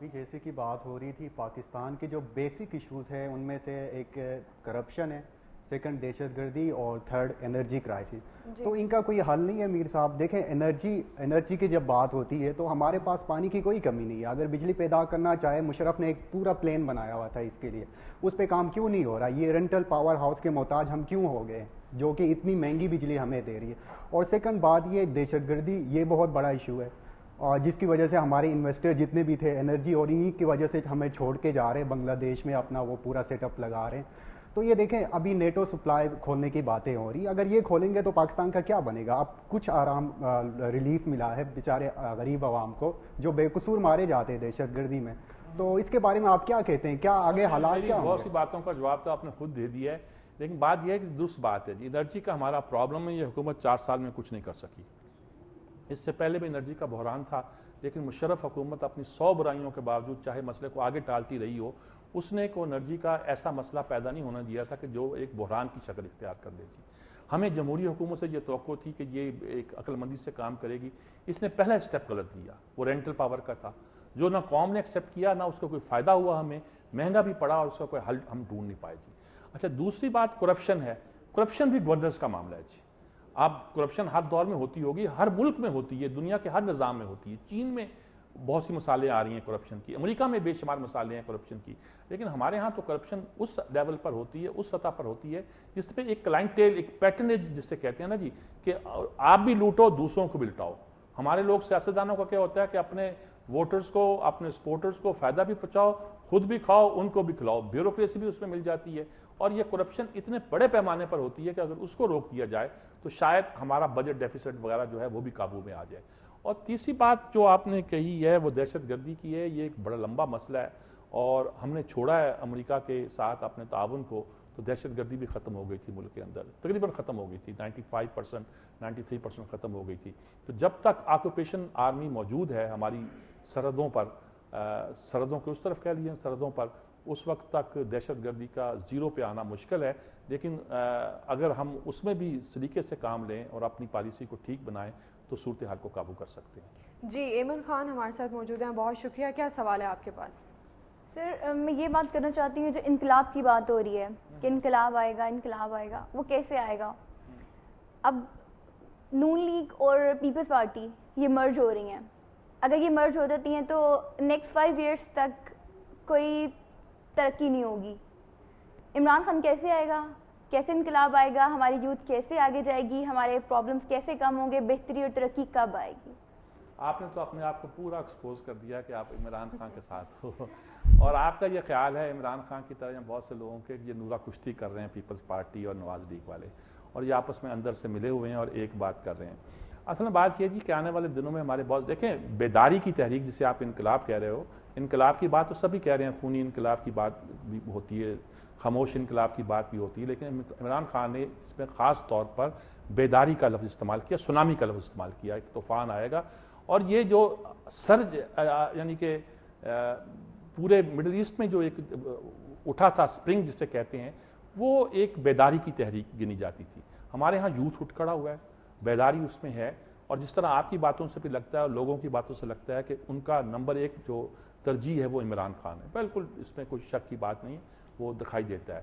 ابھی جیسے کہ بات ہو رہی تھی پاکستان کے جو بیسک ایشوز ہیں ان میں سے ایک کرپشن ہے، سیکنڈ دہشت گردی اور تھرڈ انرجی کرائسس. تو ان کا کوئی حل نہیں ہے میر صاحب؟ دیکھیں انرجی کی جب بات ہوتی ہے تو ہمارے پاس پانی کی کوئی کمی نہیں ہے. اگر بجلی پیدا کرنا چاہے، مشرف نے ایک پورا پلان بنایا ہوا تھا اس کے لیے، اس پہ کام کیوں نہیں ہو رہا؟ یہ رینٹل پاور ہاؤس کے محتاج ہم کیوں ہو گئے جو کہ اتنی مہنگی بجلی ہمیں دے رہی ہے؟ اور سیکنڈ بات یہ دہشت گردی، یہ بہت بڑا ایشو ہے، اور جس کی وجہ سے ہمارے انویسٹر جتنے بھی تھے انرجی، اور انہی کی وجہ سے ہمیں چھوڑ کے جا رہے ہیں بنگلہ دیش میں، اپنا وہ پورا سیٹ اپ لگا رہے ہیں. تو یہ دیکھیں ابھی نیٹو سپلائی کھولنے کی باتیں ہو رہی، اگر یہ کھولیں گے تو پاکستان کا کیا بنے گا؟ اب کچھ آرام ریلیف ملا ہے بیچارے غریب عوام کو جو بے قصور مارے جاتے ہیں دہشت گردی میں. تو اس کے بارے میں آپ کیا کہتے ہیں؟ کیا آگے حالات کیا ہوں گے؟ بہت سی باتوں کا جواب تو آپ نے خود دے دیا ہے، لیکن بات یہ ہے کہ درست بات ہے جی، انرجی کا ہمارا پرابلم ہے. یہ حکومت 4 سال میں کچھ نہیں کر سکی. اس سے پہلے بھی انرجی کا بحران تھا، لیکن مشرف حکومت اپنی 100 برائیوں کے باوجود چاہے مسئلے کو آگے ٹالتی رہی ہو، اس نے کو انرجی کا ایسا مسئلہ پیدا نہیں ہونا دیا تھا کہ جو ایک بحران کی شکل اختیار کر دیتی. ہمیں جمہوری حکومت سے یہ توقع تھی کہ یہ ایک عقل مندی سے کام کرے گی. اس نے پہلا اسٹیپ غلط لیا، وہ رینٹل پاور کا تھا، جو نہ قوم نے ایکسیپٹ کیا، نہ اس کو کوئی فائدہ ہوا، ہمیں مہنگا بھی پڑا اور اس کا کوئی حل ہم ڈھونڈ نہیں پائے جی. اچھا، دوسری بات کرپشن ہے. کرپشن بھی گورننس کا معاملہ ہے جی. اب کرپشن ہر دور میں ہوتی ہوگی، ہر ملک میں ہوتی ہے، دنیا کے ہر نظام میں ہوتی ہے. چین میں بہت سی مثالیں آ رہی ہیں کرپشن کی، امریکہ میں بے شمار مثالیں ہیں کرپشن کی، لیکن ہمارے ہاں تو کرپشن اس لیول پر ہوتی ہے، اس سطح پر ہوتی ہے جس پہ ایک کلائنٹیل، ایک پیٹرنیج جسے کہتے ہیں نا جی، کہ آپ بھی لوٹو دوسروں کو بھی لٹاؤ. ہمارے لوگ سیاستدانوں کا کیا ہوتا ہے کہ اپنے ووٹرز کو، اپنے سپورٹرز کو فائدہ بھی پہنچاؤ، خود بھی کھاؤ، ان کو بھی کھلاؤ. بیوروکریسی بھی اس میں مل جاتی ہے، اور یہ کرپشن اتنے بڑے پیمانے پر ہوتی ہے کہ اگر اس کو روک دیا جائے تو شاید ہمارا بجٹ ڈیفیسٹ وغیرہ جو ہے وہ بھی قابو میں آ جائے. اور تیسری بات جو آپ نے کہی ہے وہ دہشت گردی کی ہے. یہ ایک بڑا لمبا مسئلہ ہے، اور ہم نے چھوڑا ہے امریکہ کے ساتھ اپنے تعاون کو، تو دہشت گردی بھی ختم ہو گئی تھی ملک کے اندر، تقریباً ختم ہو گئی تھی، 95%، 93% ختم ہو گئی تھی. تو جب تک آکوپیشن آرمی موجود ہے ہماری سرحدوں پر، سرحدوں کے اس طرف کہہ لیجیے سرحدوں پر، اس وقت تک دہشت گردی کا زیرو پہ آنا مشکل ہے. لیکن اگر ہم اس میں بھی سلیقے سے کام لیں اور اپنی پالیسی کو ٹھیک بنائیں تو صورتحال کو قابو کر سکتے ہیں. جی، ایمن خان ہمارے ساتھ موجود ہیں، بہت شکریہ. کیا سوال ہے آپ کے پاس؟ سر میں یہ بات کرنا چاہتی ہوں، جو انقلاب کی بات ہو رہی ہے کہ انقلاب آئے گا، انقلاب آئے گا، وہ کیسے آئے گا؟ اب نون لیگ اور پیپلز پارٹی یہ مرج ہو رہی ہیں، اگر یہ مرج ہو جاتی ہیں تو نیکسٹ 5 ایئرس تک کوئی ترقی نہیں ہوگی. عمران خان کیسے آئے گا؟ کیسے انقلاب آئے گا؟ ہماری یوتھ کیسے آگے جائے گی؟ ہمارے پرابلمس کیسے کم ہوں گے؟ بہتری اور ترقی کب آئے گی؟ آپ نے تو اپنے آپ کو پورا ایکسپوز کر دیا کہ آپ عمران خان کے ساتھ ہو، اور آپ کا یہ خیال ہے عمران خان کی طرح بہت سے لوگوں کے یہ نورا کشتی کر رہے ہیں پیپلز پارٹی اور نواز لیگ والے، اور یہ آپس میں اندر سے ملے ہوئے ہیں اور ایک بات کر رہے ہیں. اصل میں بات یہ جی کہ آنے والے دنوں میں ہمارے بہت، دیکھیں بیداری کی تحریک جسے آپ انقلاب کہہ رہے ہو، انقلاب کی بات تو سبھی کہہ رہے ہیں، خونی انقلاب کی بات بھی ہوتی ہے، خاموش انقلاب کی بات بھی ہوتی ہے، لیکن عمران خان نے اس میں خاص طور پر بیداری کا لفظ استعمال کیا، سونامی کا لفظ استعمال کیا. ایک طوفان آئے گا، اور یہ جو سرج یعنی کہ پورے مڈل ایسٹ میں جو ایک اٹھا تھا اسپرنگ جسے کہتے ہیں، وہ ایک بیداری کی تحریک گنی جاتی تھی. ہمارے ہاں یوتھ اٹھ کھڑا ہوا ہے، بیداری اس میں ہے، اور جس طرح آپ کی باتوں سے بھی لگتا ہے اور لوگوں کی باتوں سے لگتا ہے کہ ان کا نمبر 1 جو ترجیح ہے وہ عمران خان ہے. بالکل اس میں کوئی شک کی بات نہیں، وہ دکھائی دیتا ہے.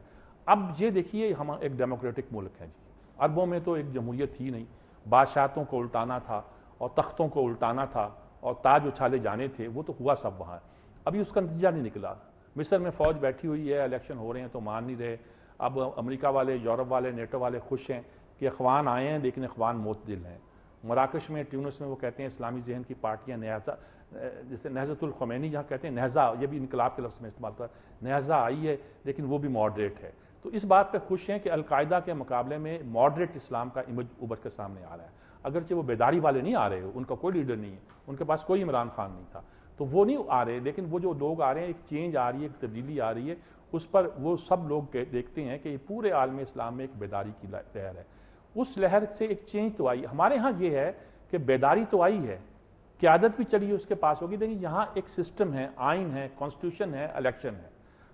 اب یہ دیکھیے ہم ایک ڈیموکریٹک ملک ہیں جی، عربوں میں تو ایک جمہوریت تھی نہیں، بادشاہتوں کو الٹانا تھا اور تختوں کو الٹانا تھا اور تاج اچھالے جانے تھے، وہ تو ہوا سب وہاں. ابھی اس کا نتیجہ نہیں نکلا. مصر میں فوج بیٹھی ہوئی ہے، الیکشن ہو رہے ہیں تو مان نہیں رہے. اب امریکہ والے، یورپ والے، نیٹو والے خوش ہیں کہ اخوان آئے ہیں، لیکن اخوان معتدل ہیں. مراکش میں، ٹیونس میں وہ کہتے ہیں اسلامی ذہن کی پارٹیاں جیسے نہضت الخمینی جہاں کہتے ہیں نہضہ، یہ بھی انقلاب کے لفظ میں استعمال ہوتا ہے، نہضہ آئی ہے لیکن وہ بھی ماڈریٹ ہے. تو اس بات پہ خوش ہیں کہ القاعدہ کے مقابلے میں ماڈریٹ اسلام کا امیج ابھر کے سامنے آ رہا ہے. اگرچہ وہ بیداری والے نہیں آ رہے، ان کا کوئی لیڈر نہیں ہے، ان کے پاس کوئی عمران خان نہیں تھا تو وہ نہیں آ رہے، لیکن وہ جو لوگ آ رہے ہیں، ایک چینج آ رہی ہے، ایک تبدیلی آ رہی ہے، اس پر وہ سب لوگ دیکھتے ہیں کہ یہ پورے عالم اسلام میں ایک بیداری کی لہر ہے. اس لہر سے ایک چینج تو آئی. ہمارے ہاں یہ ہے کہ بیداری تو آئی ہے، قیادت بھی چلی اس کے پاس ہوگی، لیکن یہاں ایک سسٹم ہے، آئین ہے، کانسٹیٹیوشن ہے، الیکشن ہے.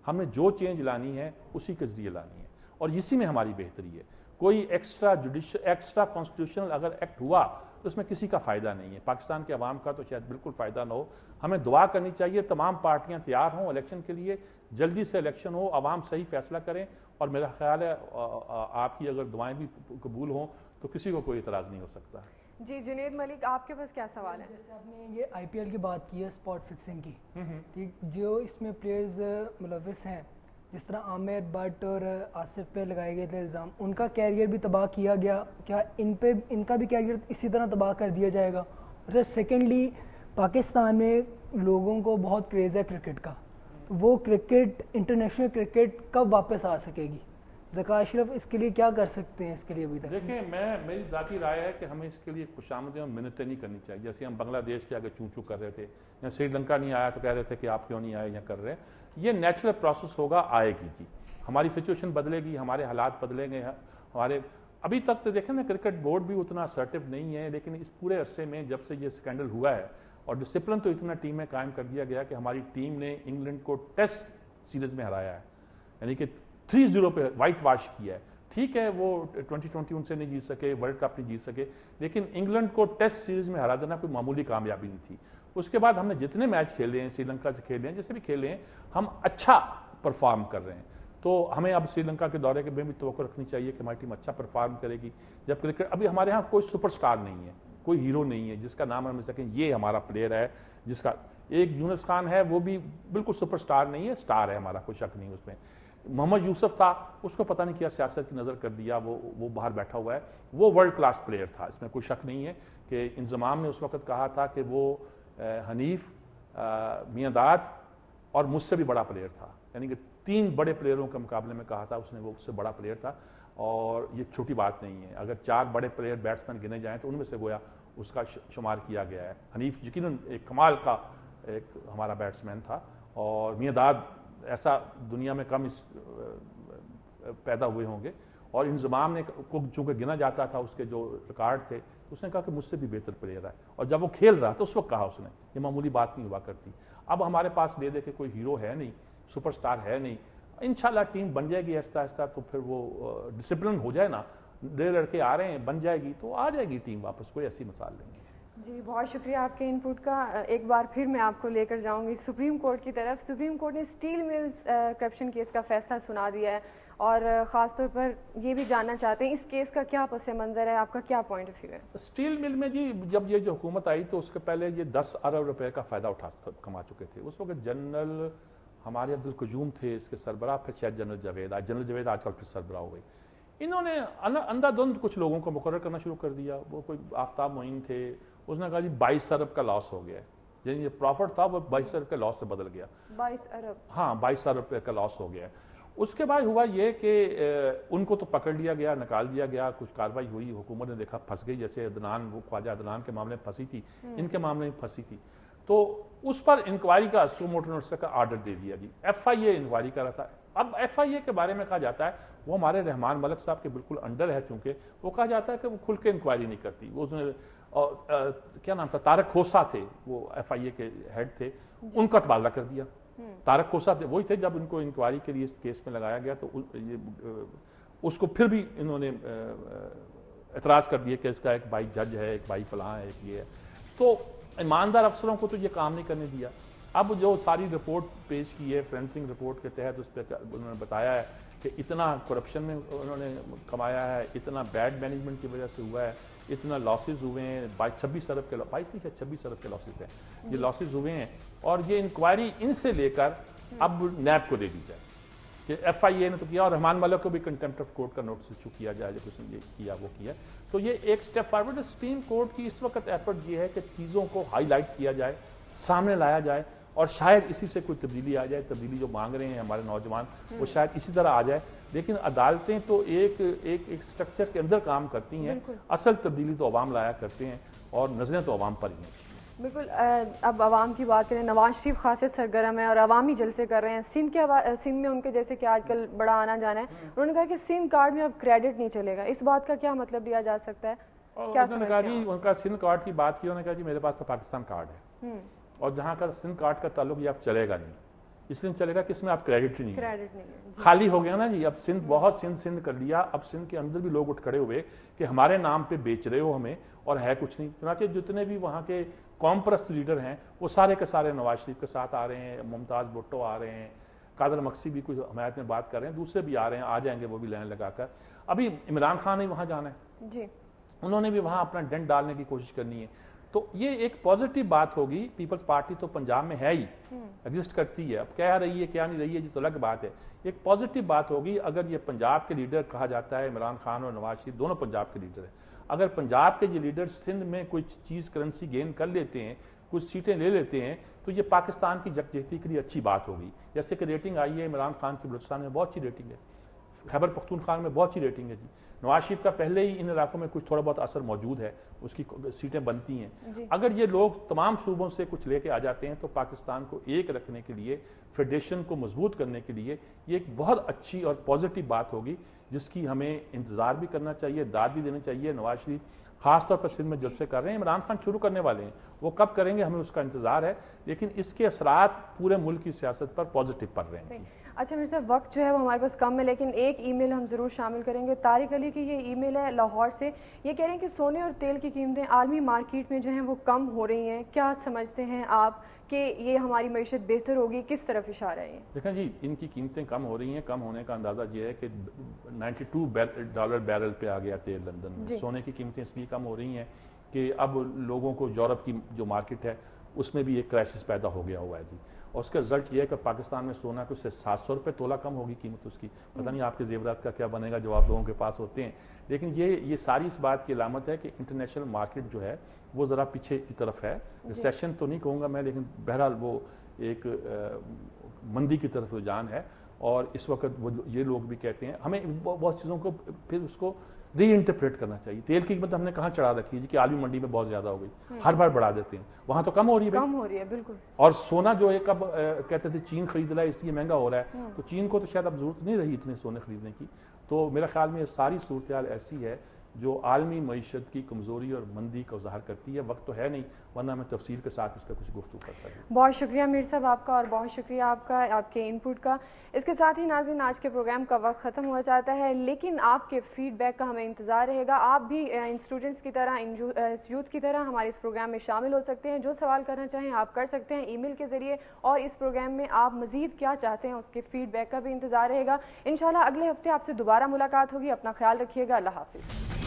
ہم نے جو چینج لانی ہے اسی کے ذریعے لانی ہے، اور اسی میں ہماری بہتری ہے. کوئی ایکسٹرا کانسٹیٹیوشنل اگر ایکٹ ہوا تو اس میں کسی کا فائدہ نہیں ہے. پاکستان کے عوام کا تو شاید بالکل فائدہ نہ ہو. ہمیں دعا کرنی چاہیے تمام پارٹیاں تیار ہوں الیکشن کے لیے, جلدی سے الیکشن ہو, عوام صحیح فیصلہ کریں, اور میرا خیال ہے آپ کی اگر دعائیں بھی قبول ہوں تو کسی کو کوئی اعتراض نہیں ہو سکتا. جی جنید ملک, آپ کے پاس کیا سوال ہے؟ جیسے آپ نے یہ آئی پی ایل کی بات کی ہے اسپاٹ فکسنگ کی, ٹھیک, جو اس میں پلیئرز ملوث ہیں جس طرح عامر بٹ اور آصف پہ لگائے گئے تھے الزام, ان کا کیریئر بھی تباہ کیا گیا, کیا ان کا بھی کیریئر اسی طرح تباہ کر دیا جائے گا؟ اور سیکنڈلی پاکستان میں لوگوں کو بہت کریز ہے کرکٹ کا, تو وہ کرکٹ انٹرنیشنل کرکٹ کب واپس آ سکے گی؟ ذکا اشرف اس کے لیے کیا کر سکتے ہیں اس کے لیے ابھی تک؟ دیکھیں, میری ذاتی رائے ہے کہ ہمیں اس کے لیے خوش آمدیں اور منتیں نہیں کرنی چاہیے. جیسے ہم بنگلہ دیش کے آگے چوں چوں کر رہے تھے, یا سری لنکا نہیں آیا تو کہہ رہے تھے کہ آپ کیوں نہیں آئے یا کر رہے ہیں. یہ نیچرل پروسیس ہوگا, آئے گی جی. ہماری سچویشن بدلے گی, ہمارے حالات بدلیں گے. ہمارے ابھی تک تو دیکھیں نا کرکٹ بورڈ بھی اتنا اسرٹیو نہیں ہے, لیکن اس پورے عرصے میں جب سے یہ اسکینڈل ہوا ہے, اور ڈسپلن تو اتنا ٹیم میں قائم کر دیا گیا کہ ہماری ٹیم نے انگلینڈ کو ٹیسٹ سیریز میں ہرایا ہے, یعنی کہ 3-0 پہ وائٹ واش کیا ہے. ٹھیک ہے وہ 2020 ان سے نہیں جیت سکے, ورلڈ کپ نہیں جیت سکے, لیکن انگلینڈ کو ٹیسٹ سیریز میں ہرا دینا کوئی معمولی کامیابی نہیں تھی. اس کے بعد ہم نے جتنے میچ کھیلے ہیں, سری لنکا سے کھیلے ہیں, جیسے بھی کھیلے ہیں, ہم اچھا پرفارم کر رہے ہیں. تو ہمیں اب سری لنکا کے دورے کے میں بھی توقع رکھنی چاہیے کہ ہماری ٹیم اچھا پرفارم کرے گی. جب کرکٹ ابھی ہمارے ہاں کوئی سپر سٹار نہیں ہے, کوئی ہیرو نہیں ہے جس کا نام ہم سکیں یہ ہمارا پلیئر ہے. جس کا ایک یونس خان ہے, وہ بھی بالکل سپر سٹار نہیں ہے, سٹار ہے ہمارا, کوئی شک نہیں اس میں. محمد یوسف تھا, اس کو پتہ نہیں کیا سیاست کی نظر کر دیا, وہ باہر بیٹھا ہوا ہے, وہ ورلڈ کلاس پلیئر تھا, اس میں کوئی شک نہیں ہے. کہ انضمام نے اس وقت کہا تھا کہ وہ حنیف, میاں داد اور مجھ سے بھی بڑا پلیئر تھا, یعنی کہ 3 بڑے پلیئروں کے مقابلے میں کہا تھا اس نے وہ اس سے بڑا پلیئر تھا. اور یہ چھوٹی بات نہیں ہے, اگر 4 بڑے پلیئر بیٹسمین گنے جائیں تو ان میں سے گویا اس کا شمار کیا گیا ہے. حنیف یقیناً ایک کمال کا ایک ہمارا بیٹسمین تھا, اور میاں داد ایسا دنیا میں کم پیدا ہوئے ہوں گے. اور انضمام نے چونکہ گنا جاتا تھا اس کے جو ریکارڈ تھے, اس نے کہا کہ مجھ سے بھی بہتر پلیئر ہے, اور جب وہ کھیل رہا تو اس وقت کہا اس نے, یہ معمولی بات نہیں ہوا کرتی. اب ہمارے پاس دے کے کوئی ہیرو ہے نہیں, سپر سٹار ہے نہیں. انشاءاللہ ٹیم بن جائے گی آہستہ آہستہ, تو پھر وہ ڈسپلن ہو جائے نا, 2 لڑکے آ رہے ہیں, بن جائے گی تو آ جائے گی ٹیم واپس, کوئی ایسی مثال نہیں ہے. جی بہت شکریہ آپ کے ان پٹ کا. ایک بار پھر میں آپ کو لے کر جاؤں گی سپریم کورٹ کی طرف. سپریم کورٹ نے اسٹیل ملز کرپشن کیس کا فیصلہ سنا دیا ہے, اور خاص طور پر یہ بھی جاننا چاہتے ہیں اس کیس کا کیا پس منظر ہے, آپ کا کیا پوائنٹ آف ویو ہے؟ اسٹیل مل میں جی جب یہ جو حکومت آئی تو اس کے پہلے یہ 10 ارب روپے کا فائدہ کما چکے تھے. اس وقت جنرل ہمارے عبدالقیوم تھے اس کے سربراہ, پھر شاید جنرل جاوید آج کل پھر سربراہ ہو گئی. انہوں نے اندھا دھند کچھ لوگوں کو مقرر کرنا شروع کر دیا. وہ کوئی آفتاب معین تھے, اس نے کہا جی 22 ارب کا لاس ہو گیا ہے, یعنی یہ پروفٹ تھا وہ 22 ارب کے لاس سے بدل گیا. 22 ارب, ہاں 22 ارب کا لاس ہو گیا. اس کے بعد ہوا یہ کہ ان کو تو پکڑ لیا گیا, نکال دیا گیا, کچھ کارروائی ہوئی, حکومت نے دیکھا پھنس گئی, جیسے عدنان, وہ خواجہ عدنان کے معاملے میں پھنسی تھی, ان کے معاملے میں پھنسی تھی. تو اس پر انکوائری کا سو موٹو نوٹس کا آرڈر دے دیا جی. ایف آئی اے انکوائری کر رہا تھا. اب ایف آئی اے کے بارے میں کہا جاتا ہے وہ ہمارے رحمان ملک صاحب کے بالکل انڈر ہے, چونکہ وہ کہا جاتا ہے کہ وہ کھل کے انکوائری نہیں کرتی. وہ کیا نام تھا, طارق کھوسہ تھے, وہ ایف آئی اے کے ہیڈ تھے, ان کا تبادلہ کر دیا. طارق کھوسہ وہی تھے جب ان کو انکوائری کے لیے کیس میں لگایا گیا, تو اس کو پھر بھی انہوں نے اعتراض کر دیا کہ اس کا ایک بھائی جج ہے, ایک بھائی فلاں ہے, ایک یہ ہے. تو ایماندار افسروں کو تو یہ کام نہیں کرنے دیا. اب جو ساری رپورٹ پیش کی ہے فرینسنگ رپورٹ کے تحت, اس پہ انہوں نے بتایا ہے کہ اتنا کرپشن میں انہوں نے کمایا ہے, اتنا بیڈ مینجمنٹ کی وجہ سے ہوا ہے, اتنا لاسز ہوئے ہیں, 26 ارب کے 26 ارب کے لاسز ہیں, یہ لاسز ہوئے ہیں. اور یہ انکوائری ان سے لے کر اب نیب کو دے دی جائے کہ ایف آئی اے نے تو کیا, اور رحمان ملک کو بھی کنٹمپٹ آف کورٹ کا نوٹس ایشو کیا جائے, جب اس نے یہ کیا وہ کیا. تو یہ ایک سٹیپ فارورڈ ہے. سپریم کورٹ کی اس وقت ایفرٹ یہ ہے کہ چیزوں کو ہائی لائٹ کیا جائے, سامنے لایا جائے, اور شاید اسی سے کوئی تبدیلی آ جائے. تبدیلی جو مانگ رہے ہیں ہمارے نوجوان, وہ شاید اسی طرح آ جائے. لیکن عدالتیں تو ایک سٹرکچر کے اندر کام کرتی ہیں, اصل تبدیلی تو عوام لایا کرتے ہیں, اور نظریں تو عوام پر ہی ہیں. بالکل. اب عوام کی بات کریں, نواز شریف خاصے سرگرم ہیں اور عوامی جلسے کر رہے ہیں. سندھ میں ان کے جیسے کہ آج کل بڑا آنا جانا ہے, انہوں نے کہا کہ سندھ کارڈ میں اب کریڈٹ نہیں چلے گا. اس بات کا کیا مطلب لیا جا سکتا ہے؟ انہوں نے کہا جی, ان کا سندھ کارڈ کی بات کی, انہوں نے کہا جی میرے پاس تو پاکستان کارڈ ہے, اور جہاں کا سندھ کارڈ کا تعلق یہ اب چلے گا نہیں. اس لیے چلے گا کہ اس میں آپ کریڈٹ ہی نہیں ہے, کریڈٹ نہیں ہے. خالی ہو گیا نا جی. اب سندھ بہت سندھ کر لیا, اب سندھ کے اندر بھی لوگ اٹھ کھڑے ہوئے کہ ہمارے نام پہ بیچ رہے ہو ہمیں اور ہے کچھ نہیں. چنانچہ جتنے بھی وہاں کے قوم پرست لیڈر ہیں وہ سارے کے سارے نواز شریف کے ساتھ آ رہے ہیں, ممتاز بھٹو آ رہے ہیں, قادر مقصی بھی کچھ حمایت میں بات کر رہے ہیں, دوسرے بھی آ رہے ہیں, آ جائیں گے وہ بھی لائن لگا کر. ابھی عمران خان نے وہاں جانا ہے جی, انہوں نے بھی وہاں اپنا ڈنڈ ڈالنے کی کوشش کرنی ہے. تو یہ ایک پازیٹیو بات ہوگی. پیپلز پارٹی تو پنجاب میں ہے ہی, ایگزسٹ کرتی ہے, اب کیا رہی ہے کیا نہیں رہی ہے یہ تو الگ بات ہے. ایک پازیٹیو بات ہوگی اگر یہ پنجاب کے لیڈر کہا جاتا ہے, عمران خان اور نواز شریف دونوں پنجاب کے لیڈر ہیں, اگر پنجاب کے یہ لیڈر سندھ میں کوئی چیز کرنسی گین کر لیتے ہیں, کچھ سیٹیں لے لیتے ہیں, تو یہ پاکستان کی یکجہتی کے لیے اچھی بات ہوگی. جیسے کہ ریٹنگ آئی ہے عمران خان کی بلوچستان میں بہت اچھی ریٹنگ ہے, خیبر پختونخوا میں بہت اچھی ریٹنگ ہے جی. نواز شریف کا پہلے ہی ان علاقوں میں کچھ تھوڑا بہت اثر موجود ہے, اس کی سیٹیں بنتی ہیں. اگر یہ لوگ تمام صوبوں سے کچھ لے کے آ جاتے ہیں تو پاکستان کو ایک رکھنے کے لیے, فیڈریشن کو مضبوط کرنے کے لیے یہ ایک بہت اچھی اور پازیٹیو بات ہوگی جس کی ہمیں انتظار بھی کرنا چاہیے, داد بھی دینا چاہیے. نواز شریف خاص طور پر سندھ میں جلسے کر رہے ہیں, عمران خان شروع کرنے والے ہیں, وہ کب کریں گے ہمیں اس کا انتظار ہے, لیکن اس کے اثرات پورے ملک کی سیاست پر پازیٹیو پڑ رہے ہیں. اچھا میرے صاحب, وقت جو ہے وہ ہمارے پاس کم ہے, لیکن ایک ای میل ہم ضرور شامل کریں گے. طارق علی کی یہ ای میل ہے لاہور سے, یہ کہہ رہے ہیں کہ سونے اور تیل کی قیمتیں عالمی مارکیٹ میں جو ہیں وہ کم ہو رہی ہیں, کیا سمجھتے ہیں آپ کہ یہ ہماری معیشت بہتر ہوگی, کس طرف اشارہ ہے یہ؟ دیکھیں جی, ان کی قیمتیں کم ہو رہی ہیں, کم ہونے کا اندازہ یہ ہے کہ $92 بیرل پہ آ گیا تیل لندن میں. سونے کی قیمتیں اس لیے کم ہو رہی ہیں کہ اب لوگوں کو یورپ کی جو مارکیٹ ہے اس میں بھی ایک کرائسس پیدا ہو گیا ہوا ہے جی, اور اس کا رزلٹ یہ ہے کہ پاکستان میں سونا کچھ سے $700 تولہ کم ہوگی قیمت اس کی. پتہ نہیں آپ کے زیورات کا کیا بنے گا جو آپ لوگوں کے پاس ہوتے ہیں, لیکن یہ ساری اس بات کی علامت ہے کہ انٹرنیشنل مارکیٹ جو ہے وہ ذرا پیچھے کی طرف ہے. ریسیشن تو نہیں کہوں گا میں, لیکن بہرحال وہ ایک مندی کی طرف رجحان ہے. اور اس وقت وہ یہ لوگ بھی کہتے ہیں ہمیں بہت چیزوں کو پھر اس کو ری انٹرپریٹ کرنا چاہیے. تیل کی قیمت ہم نے کہاں چڑھا رکھی ہے جی کہ عالمی منڈی میں بہت زیادہ ہو گئی, ہر بار بڑھا دیتے ہیں, وہاں تو کم ہو رہی ہے, کم ہو رہی ہے بالکل. اور سونا جو ہے کب کہتے تھے چین خرید رہا ہے اس لیے مہنگا ہو رہا ہے, تو چین کو تو شاید اب ضرورت نہیں رہی اتنے سونے خریدنے کی. تو میرا خیال میں یہ ساری صورتحال ایسی ہے جو عالمی معیشت کی کمزوری اور مندی کا ظاہر کرتی ہے. وقت تو ہے نہیں ورنہ میں تفصیل کے ساتھ اس پہ کچھ گفتگو کرتا ہوں. بہت شکریہ میر صاحب آپ کا, اور بہت شکریہ آپ کا آپ کے ان پٹ کا. اس کے ساتھ ہی ناظرین آج کے پروگرام کا وقت ختم ہو جاتا ہے, لیکن آپ کے فیڈ بیک کا ہمیں انتظار رہے گا. آپ بھی ان اسٹوڈنٹس کی طرح, یوتھ کی طرح ہمارے اس پروگرام میں شامل ہو سکتے ہیں. جو سوال کرنا چاہیں آپ کر سکتے ہیں ای میل کے ذریعے, اور اس پروگرام میں آپ مزید کیا چاہتے ہیں اس کے فیڈ بیک کا بھی انتظار رہے گا. انشاءاللہ اگلے ہفتے آپ سے دوبارہ ملاقات ہوگی. اپنا خیال رکھیے گا. اللہ حافظ.